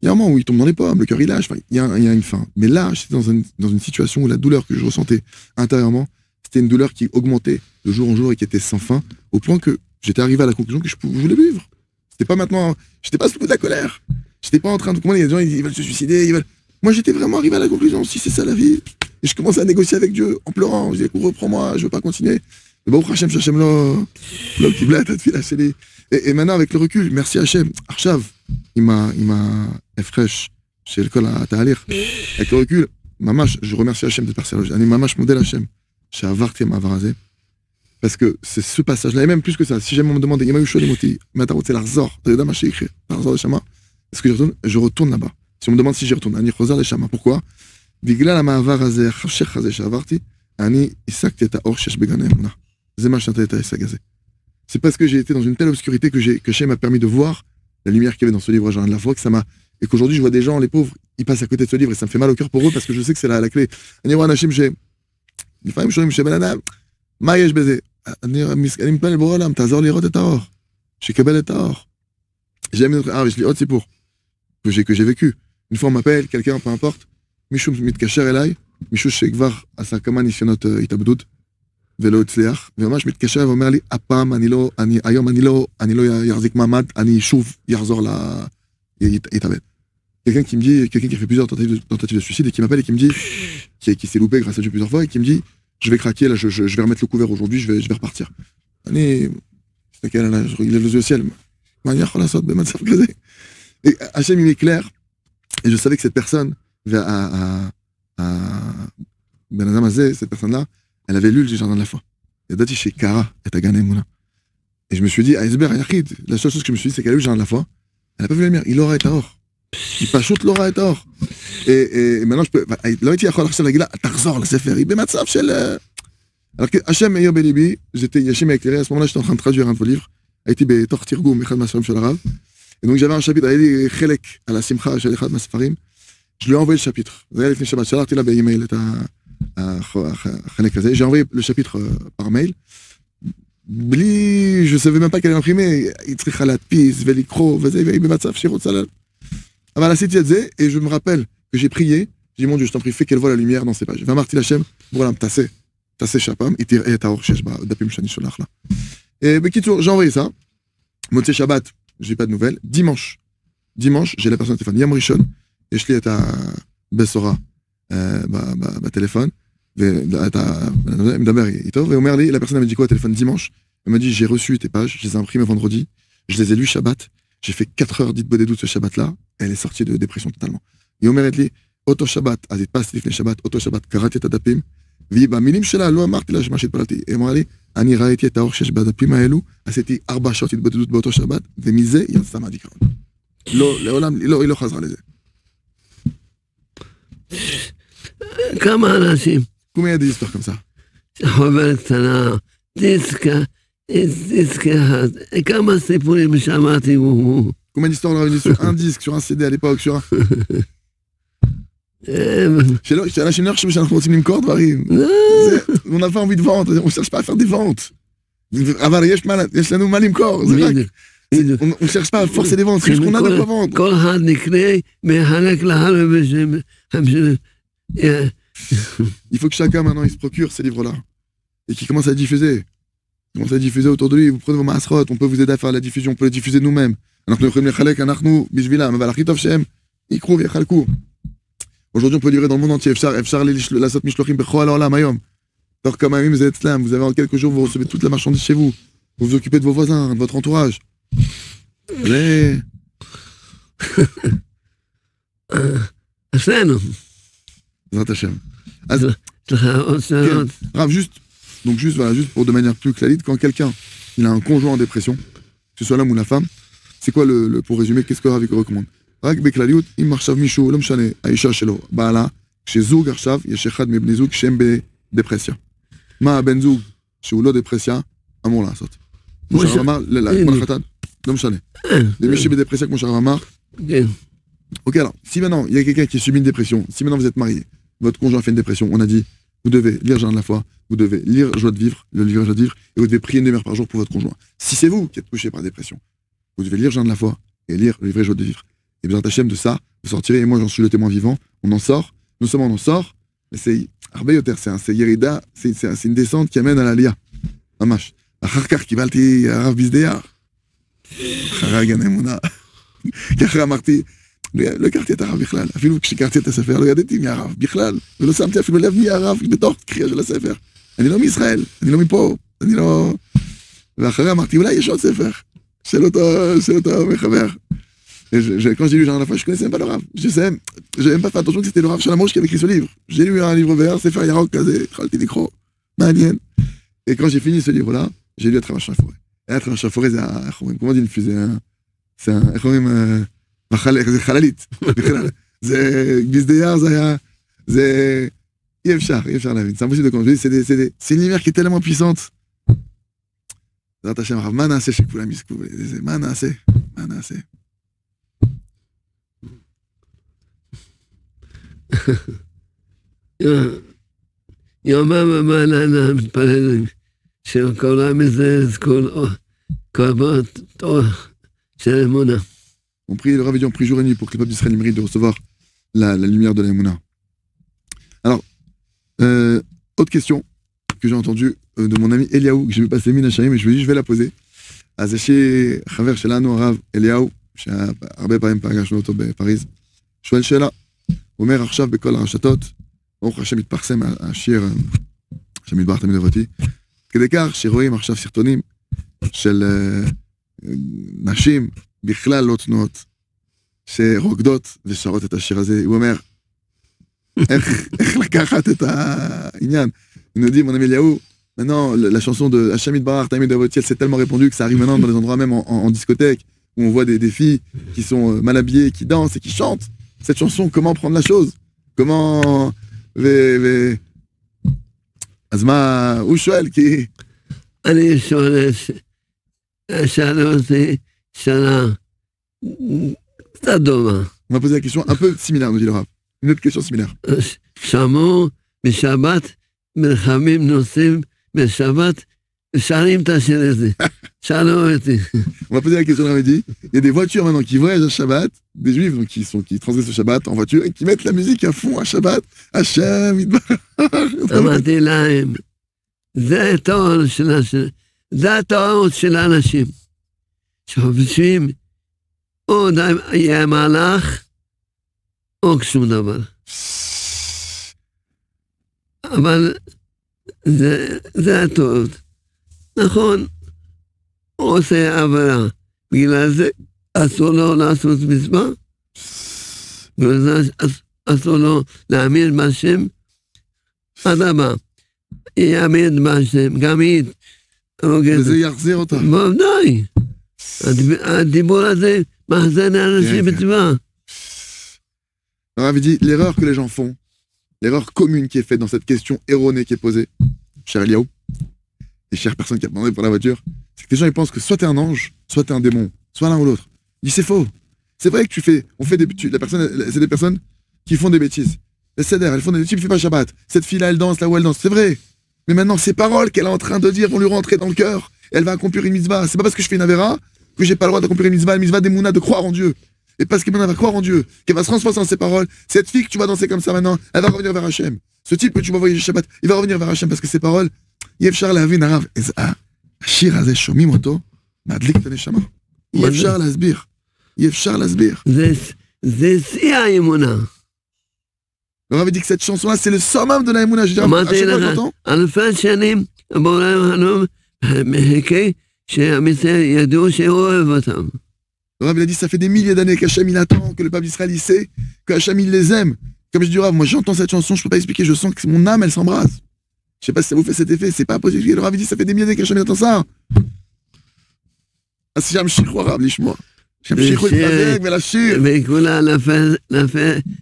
il y a un moment où il tombe dans les pommes, le cœur il lâche. Enfin, il y a une fin. Mais là, j'étais dans une situation où la douleur que je ressentais intérieurement, c'était une douleur qui augmentait de jour en jour et qui était sans fin, au point que j'étais arrivé à la conclusion que je voulais vivre. C'était pas maintenant, j'étais pas sous de la colère. J'étais pas en train de comprendre, il y a des gens, ils veulent se suicider, Moi, j'étais vraiment arrivé à la conclusion, si c'est ça la vie. Et je commençais à négocier avec Dieu, en pleurant. Je disais, reprends-moi, je veux pas continuer. Et bon, Hachem, qui blague, et maintenant, avec le recul, merci Hachem. Arshav, il m'a fraîche chez le col à Ta'alir. Avec le recul, mamash, je remercie Hachem de passer à l'âge. Mamash, modèle Hachem. Chez Avarti, Mavarazé. Parce que c'est ce passage-là, et même plus que ça, si jamais on me demandait, il m'a eu chaud les motis, mais attends, c'est l'Arzor, t'as eu ma écrit, l'Arzor de Shama, est-ce que je retourne là-bas? Si on me demande si j'y retourne, Ani Chozar de Shama, pourquoi? Bigla la Mavarazé, Chachech Hazé, Shavarti, Ani Isak Teta Or Shesh Begane Emuna. Zema Shanteta Isagazé. C'est parce que j'ai été dans une telle obscurité que Hachem m'a permis de voir la lumière qu'il y avait dans ce livre, Jardin de la foi, que ça m'a, et qu'aujourd'hui je vois des gens, les pauvres, ils passent à côté de ce livre, et ça me fait mal au cœur pour eux, parce que je sais que c'est la clé. Ani Wan Hachem, לפעמים שואלים שבן אדם, מה יש בזה? אני מתפלל לבורא עולם, תעזור לראות את האור, שיקבל את האור. יש לי עוד סיפור, que j'ai vécu. Une fois on m'appelle, quelqu'un, peu importe, מישהו מתקשר אליי, מישהו שכבר עשה כמה ניסיונות התאבדות, ולא הצליח, וממש מתקשר ואומר לי, הפעם היום אני לא יחזיק מעמד, אני שוב יחזור להתאבד. Quelqu'un qui me dit, quelqu'un qui a fait plusieurs tentatives de suicide et qui m'appelle et qui me dit, qui s'est loupé grâce à Dieu plusieurs fois et qui me dit, je vais craquer, là, je vais remettre le couvert aujourd'hui, je vais repartir. Il lève les yeux au ciel. Et Hachem, il m'éclaire, et je savais que cette personne, cette personne-là, elle avait lu le Jardin de la foi. Et je me suis dit, la seule chose que je me suis dit, c'est qu'elle a lu le Jardin de la foi, elle n'a pas vu la lumière, il aura été à or. היא פשוט לא ראה את האור. לא הייתי יכול עכשיו להגיד לה, תחזור לספר, היא במצב של... השם מאיר בליבי, השם m'éclairé, à ce moment-là, j'étais en train de traduire un de vos livres, הייתי בתוך תרגום אחד מהספרים של הרב, et donc j'avais un chapitre, היה לי חלק על השמחה של אחד מהספרים, je lui ai envoyé le chapitre. J'ai envoyé le chapitre par mail. Je ne savais même pas qu'elle allait imprimer. Il צריכה להדפיס ולקרוא וזה, והיא במצב שהיא רוצה לה... אבל עשיתי את זה, et je me rappelle que j'ai prié. J'ai dit, mon Dieu, je t'en prie, fais qu'elle voit la lumière dans ses pages. ואמרתי להשם, בורא תעשה שהפעם, היא תראה את האור שיש בדפים שאני שולח לה. בקיצור, j'ai envoyé ça. מוצאי שבת, j'ai pas de nouvelles. Dimanche, j'ai la personne au téléphone. יום ראשון, יש לי את הבשורה בטלפון, ואתה מדבר איתו, ואומר לי, la personne m'a dit quoi au téléphone dimanche? Elle m'a dit, j'ai reçu tes pages, je les ai imprimées vendredi, je les ai lues Shabbat, j'ai fait 4 heures d'Itbodedut ce Shabbat-là, elle est sortie de dépression totalement. היא אומרת לי, אותו שבת, אז התפסתי לפני שבת, אותו שבת, קראתי את הדפים, והיא במילים שלה, לא אמרתי לה מה שהתפללתי, היא אמרה לי, אני ראיתי את האור שיש בדפים האלו, עשיתי 4 שעות התבודדות באותו שבת, ומזה היא יצאה מהדיכאון. לא, לעולם, היא לא חזרה לזה. כמה אנשים? Combien il y a des histoires comme ça? חוברת קטנה, דיסק אחד, כמה סיפורים שמעתי הוא. Combien d'histoires on a réuni sur un disque, sur un CD à l'époque, sur un... שאנשים לא חושבים שאנחנו רוצים למכור דברים. On n'a pas envie de vendre, on ne cherche pas à faire des ventes. אבל יש לנו מה למכור, זה רק... On ne cherche pas à forcer des ventes, c'est juste qu'on a de quoi vendre. כל אחד נקנה, מחלק להלו בשם... Il faut que chacun maintenant il se procure ces livres-là et qu'il commence à diffuser. Commence à diffuser autour de lui. Vous prenez vos masrot, on peut vous aider à faire la diffusion, on peut les diffuser nous-mêmes. Aujourd'hui, on peut livrer dans le monde entier. Vous avez en quelques jours, vous recevez toute la marchandise chez vous. Vous vous occupez de vos voisins, de votre entourage. Juste pour de manière plus claire, quand quelqu'un il a un conjoint en dépression, que ce soit l'homme ou la femme, c'est quoi pour résumer, qu'est-ce que Rav recommande? רק בכלליות, אם עכשיו מישהו, לא משנה, האישה שלו, בעלה, כשזוג עכשיו, יש אחד מבני זוג שהם בדפרסיה. מה הבן זוג שהוא לא דפרסיה אמור לעשות? כמו שהרב אמר, כל החתן, לא משנה. למי שבדפרסיה, כמו שהרב אמר. Ok, alors, si maintenant, il y a quelqu'un qui subit une dépression, si maintenant vous êtes marié, votre conjoint fait une dépression, on a dit, vous devez lire Jardin de la foi, vous devez lire Joie de vivre, le livre Joie de vivre, et vous devez prier une demi-heure par jour pour votre conjoint. Si c'est vous qui êtes touché par la dépression, vous devez lire Jardin de la foi et lire le livre Joie de vivre. Et besoin d'Hachem de ça, vous sortirez, et moi j'en suis le témoin vivant, on en sort, non seulement on en sort, mais c'est Arbeyoter, c'est Yerida, c'est une descente qui amène à l'Aliyah. Mamash. Acharkar קיבלתי הרב בשדייה. אחרי הגן אמונה. ככה אמרתי, לא הכרתי את הרב בכלל, אפילו כשקראתי את הספר לא ידעתי מי הרב בכלל, ולא שמתי אפילו לב מי הרב בתוך קריאה של הספר. אני לא מישראל, אני לא מפה, אני לא... ואחרי אמרתי, אולי יש עוד ספר של אותו מחבר. Quand j'ai lu Jardin de la foi, je connaissais même pas le Rav. Je sais, j'ai même pas fait attention que c'était le Rav Shalamosh qui avait écrit ce livre. J'ai lu un livre vert, Sefer Yarok, Kazé, Khalti Dikro, Manien. Et quand j'ai fini ce livre-là, j'ai lu à travers la forêt. Et à travers la forêt, c'est comment on dit une fusée? C'est un, זה חללית. זה גזדייר, זה היה, זה... אי אפשר להבין. C'est impossible de comprendre. C'est une lumière qui est tellement puissante. בעזרת השם, הרב, מה נעשה שכולם יזכו? מה נעשה? יומם המעלנה מתפללים שכל עם ישראל יזכו כבוד תורה של אמונה. On prie, le Rav dit, on prie jour et nuit pour que le peuple d'Israël mérite de recevoir la lumière de la Emouna. Alors, autre question que j'ai entendue de mon ami Eliaou, que j'ai vu passer Mina Shaim, et je lui ai dit, je vais la poser. אז יש חבר שלנו, הרב אליהו, שהרבה פעמים פגשנו אותו בפריז, שואל שאלה, הוא אומר עכשיו בכל הרשתות, ברוך השם מתפרסם השיר שמדבר תמיד אהבתי, כדי כך שרואים עכשיו סרטונים של נשים בכלל לא תנועות, שרוקדות ושרות את השיר הזה. הוא אומר, איך לקחת את העניין? הוא nous dit, mon ami Eliaou, maintenant, la chanson de Hachem Yitbarach, Tamid Avotiel, c'est tellement répandu que ça arrive maintenant dans des endroits même en discothèque, où on voit des filles qui sont mal habillées, qui dansent et qui chantent. Cette chanson, comment prendre la chose? Comment... אז מה, הוא שואל כי... אני שואל, שאלה אותי שאלה קצת דומה. On m'a posé la question un peu similaire, nous dit le Rav. Une autre question similaire. שמעו בשבת מרחבים נוסעים בשבת, שרים את השיר הזה. שאלו אותי. On va poser la question de Ramedi. Il y a des voitures maintenant qui voyagent à Shabbat, des juifs donc, qui transgressent le Shabbat en voiture et qui mettent la musique à fond à Shabbat. Hachem, אמרתי להם, זה הטעות של האנשים, שחופשים או יהיה מהלך או שום דבר. אבל זה הטעות. נכון, הוא עושה עבירה, בגלל זה אסור לו לעשות מצווה, בגלל זה אסור לו להאמין בהשם, אדמה, יאמין בהשם, גם היא רוגזת. וזה יחזיר אותה. בוודאי. הדיבור הזה מחזיר לאנשים מצווה. On avait dit, l'erreur que les gens font, l'erreur commune qui est faite dans cette question erronée qui est posée, cher Eliaou, et chère personne qui a demandé pour la voiture, c'est que les gens ils pensent que soit t'es un ange, soit t'es un démon, soit l'un ou l'autre. Il dit c'est faux. C'est vrai que c'est des personnes qui font des bêtises. Les Seder, elles font des bêtises, tu fais pas Shabbat. Cette fille-là, elle danse là où elle danse, c'est vrai. Mais maintenant, ces paroles qu'elle est en train de dire vont lui rentrer dans le cœur. Elle va accomplir une mitzvah. C'est pas parce que je fais une avera que j'ai pas le droit d'accomplir une mitzvah d'Emouna, de croire en Dieu. Et parce qu'elle va croire en Dieu, qu'elle va se transformer dans ses paroles, cette fille que tu vas danser comme ça maintenant, elle va revenir vers Hachem. Ce type que tu vas voyager Shabbat, il va revenir vers Hachem parce que ses paroles, Yefchar להבין הרב, השיר הזה שומעים אותו, מדליק את הנשמה. Yefchar להסביר. Yefchar להסביר. זה שיא האמונה. On avait dit que cette chanson-là, c'est le summum de la Emouna. Je dirais, à chaque fois que j'entends. אלפי שנים, הבורא לנו מחכה שעם ישראל ידעו שהוא אוהב אותם. Le Rav, il a dit, ça fait des milliers d'années qu'Hachem il attend, que le peuple d'Israël il sait, qu'Hachem il les aime. Comme je dis, Rav, moi j'entends cette chanson, je peux pas expliquer, je sens que mon âme elle s'embrase. Je sais pas si ça vous fait cet effet, c'est pas possible. Le Rav il dit, ça fait des milliers d'années qu'Hachem il attend ça. Ah, si j'amchichu, Rav, liche-moi. J'amchichu le pazek, mais la chire. וכולה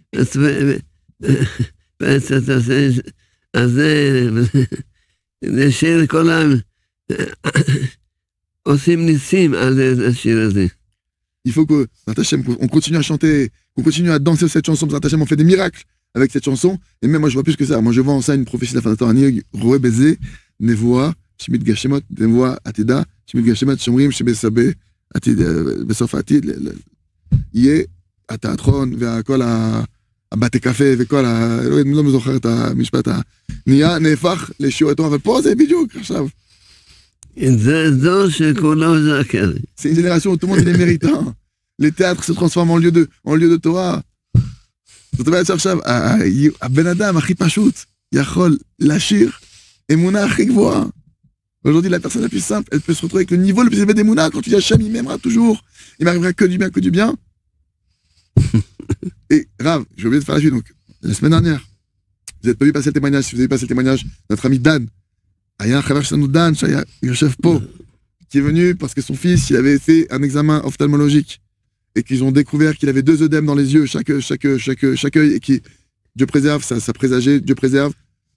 לפי, הזה, זה שיר כל עושים ניסים על השיר הזה. Il faut que, Hachem, on continue à chanter, qu'on continue à danser cette chanson, parce que Hachem, on fait des miracles avec cette chanson. Et même moi, je vois plus que ça. Moi, je vois en ça une prophétie de la fin de temps. Ani, Roé Bézé, Nevoa, Shemit Gashemot, Nevoa, Atida, Shemit Gashemot, Shomrim, Shebesabe, Atid, Besof Atid, Yé, Atatron, והכל הבתי קפה וכל אלוהים לא מזוכר את המשפט נהיה נהפך לשיעור תורה, אבל פה זה בדיוק עכשיו. זה זו שכולו זכר. C'est une génération où tout le monde il est méritant. Les théâtres se transforment en lieu de Torah. זאת אומרת שעכשיו, הבן אדם הכי פשוט יכול לשיר אמונה הכי גבוהה. Aujourd'hui, la personne la plus simple, elle peut se retrouver avec le niveau le plus élevé d'Emouna. Quand tu dis Hachem, il m'aimera toujours, il m'arrivera que du bien, que du bien. Et Rav, j'ai oublié de faire la suite, donc la semaine dernière, vous n'avez pas vu passer le témoignage, si vous avez passé le témoignage, notre ami Dan, Aya Chaver Shanou Dan, Shaya Yosef Po, qui est venu parce que son fils, il avait fait un examen ophtalmologique et qu'ils ont découvert qu'il avait 2 œdèmes dans les yeux, chaque œil, et qui, Dieu préserve, ça présageait, Dieu préserve,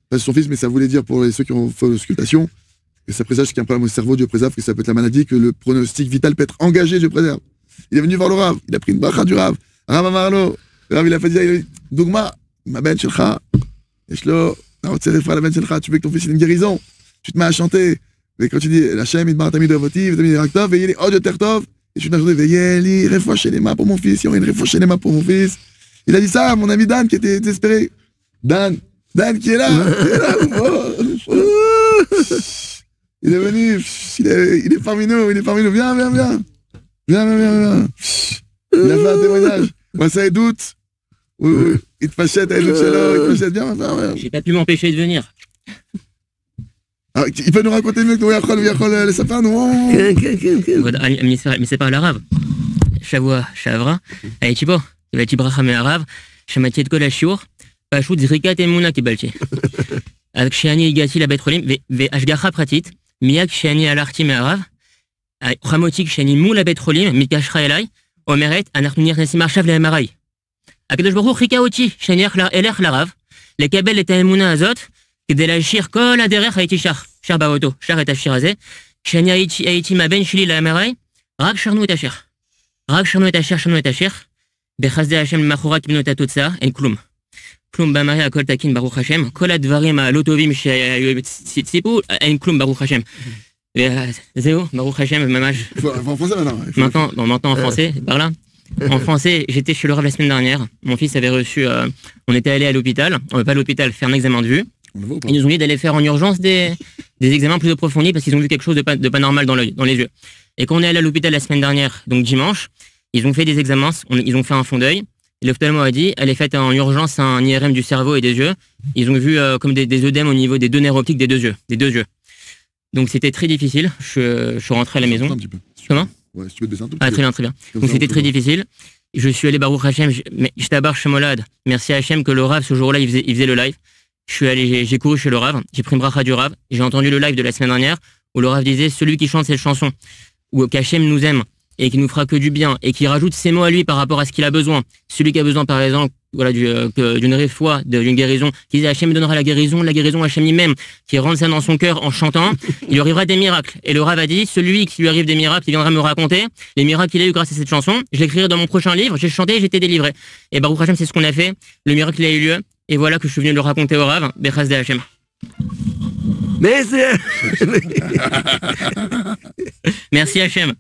pas son fils, mais ça voulait dire pour ceux qui ont fait l'auscultation, que ça présage qu'il y a un problème au cerveau, Dieu préserve, que ça peut être la maladie, que le pronostic vital peut être engagé, Dieu préserve. Il est venu voir le Rav, il a pris une bracha du Rav, Rav Amarlo, le Rav il a fait dire, Dougma, ma ben shelcha, Eshlo, la ben shelcha, tu veux que ton fils ait une guérison, tu te mets à chanter, et quand tu dis, Hachem, il m'a tamid avoti, tamid raktov, veillez les od yoter tov, et tu t'as chanté, veillez les refoucher les mains pour mon fils, il y aura une refoucher les mains pour mon fils. Il a dit ça à mon ami Dan qui était désespéré. Dan qui est là, il est venu, il est parmi nous, viens. Il a fait un témoignage. Moi, ça doute. Il te fâchait, t'as doute chez il te fâchait, viens. J'ai pas pu m'empêcher de venir. Ah, il peut nous raconter mieux que nous, les sapins, non? מספר על הרב, שבוע הייתי בו, הבאתי ברכה מהרב, שמעתי את כל השיעור, פשוט זריקת אמונה קיבלתי. אז כשאני הגעתי לבית חולים, והשגחה פרטית, מיד כשאני הלכתי מהרב, חמותי כשאני מול הבית חולים, מתקשרה אליי, אומרת, אנחנו נכנסים עכשיו ל-MRI. הקדוש ברוך הוא חיכה אותי, שאני אלך לרב, לקבל את האמונה הזאת, כדי להשאיר כל הדרך, הייתי שר באוטו, שר את השיר הזה. כשאני הייתי מהבן שלי ל-MRI, רק שרנו את השיר. בחסדי השם למחרת קיבלנו את התוצאה, אין כלום. כלום במראה הכל תקין ברוך השם, כל הדברים הלא טובים שציפו, אין כלום ברוך השם. זהו, ברוך השם, ממש. En français maintenant. Maintenant en français, par là. En français, j'étais chez le Rav la semaine dernière. Mon fils avait reçu, on était allé à l'hôpital, pas à l'hôpital, faire un examen de vue. On le voit ou pas? Ils nous ont dit d'aller faire en urgence des examens plus approfondis parce qu'ils ont vu quelque chose de pas normal dans les yeux. Et quand on est allé à l'hôpital la semaine dernière, donc dimanche, ils ont fait des examens, ils ont fait un fond d'œil. Et l'ophtalmo a dit, elle est faite en urgence un IRM du cerveau et des yeux. Ils ont vu comme des œdèmes au niveau des deux nerfs optiques des deux yeux. Donc c'était très difficile. Je suis rentré à la maison. Un petit peu. Comment? Ouais, si tu veux te descendre un tout Ah, petit peu. très bien. Comme Donc ça, c'était on peut très voir. difficile. Je suis allé Baruch Hashem, j'étais à Bar Shemolad. Merci à Hashem que le Rav, ce jour-là, il faisait le live. Je suis allé, j'ai couru chez le Rav, j'ai pris une bracha du Rav, j'ai entendu le live de la semaine dernière où le Rav disait celui qui chante cette chanson, où qu'Hachem nous aime et qui nous fera que du bien et qui rajoute ses mots à lui par rapport à ce qu'il a besoin. Celui qui a besoin, par exemple, voilà, d'une réfoua, d'une guérison, qui disait Hachem me donnera la guérison Hachem lui-même, qui rentre ça dans son cœur en chantant, il lui arrivera des miracles. Et le Rav a dit, celui qui lui arrive des miracles, il viendra me raconter les miracles qu'il a eu grâce à cette chanson. Je l'écrirai dans mon prochain livre, j'ai chanté, j'étais délivré. Et Baruch Hachem, c'est ce qu'on a fait. Le miracle, il a eu lieu. Et voilà que je suis venu le raconter au Rav, Bechaz de Hachem. Merci Hachem.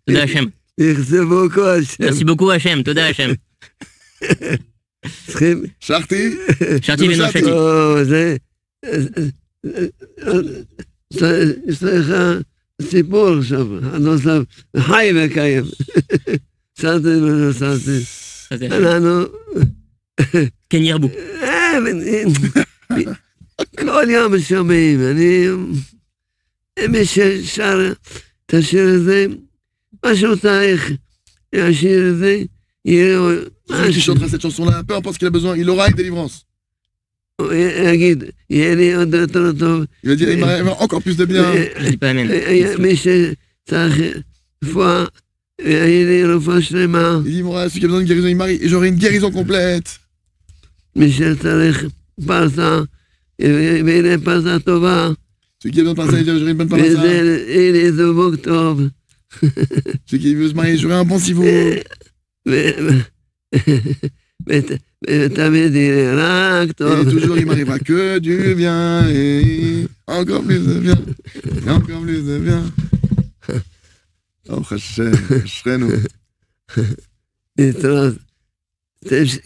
Toda Hachem. Merci beaucoup, Hachem. Merci beaucoup Hachem. Toda Hachem. Sharti. Sharti Beno Shati. יש לך סיפור עכשיו, הנוסף, חי וקיים. סרתי ונסעתי. אנחנו... כן ירבו. כל יום שומעים, מי ששר את השיר הזה, משהו צריך, השיר הזה, יהיה... Celui qui chantera cette chanson-là, peu importe ce qu'il a besoin, il aura une délivrance. יגיד, יהיה לי עוד יותר טוב. Il va dire, il m'arrive encore plus de bien. Je dis pas amen. מי שצריך רפואה, יהיה לי רפואה שלמה. Il dit, moi, celui qui a besoin d'une guérison, il m'arrive, et j'aurai une guérison complète. מי שצריך פרסה, ויהיה לי פרסה טובה. Celui qui a besoin de passer, j'aurai une bonne parole. ויהיה לי זוג טוב. Celui qui veut se marier, j'aurai un bon civeau. ותמיד יהיה רק טוב. Et toujours, il m'arrivera que du bien, et encore plus de bien, et encore plus de bien. Oh, Hachem, אשרנו.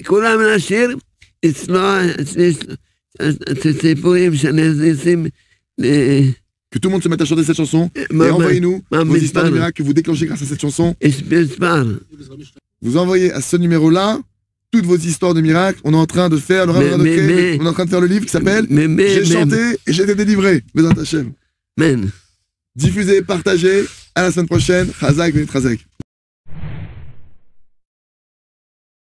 כולם נשאיר אצלו סיפורים שנכנסים Que tout le monde se mette à chanter cette chanson, et envoyez-nous vos histoires de miracles que vous déclenchez grâce à cette chanson. מספר. Vous envoyez à ce numéro-là toutes vos histoires de miracles. On est en train de faire le on est en train de faire le livre qui s'appelle J'ai chanté et j'ai été délivré. Bezat Hachem. אמן. Diffusez, partagez. À la semaine prochaine. Chazak, Benit Chazak.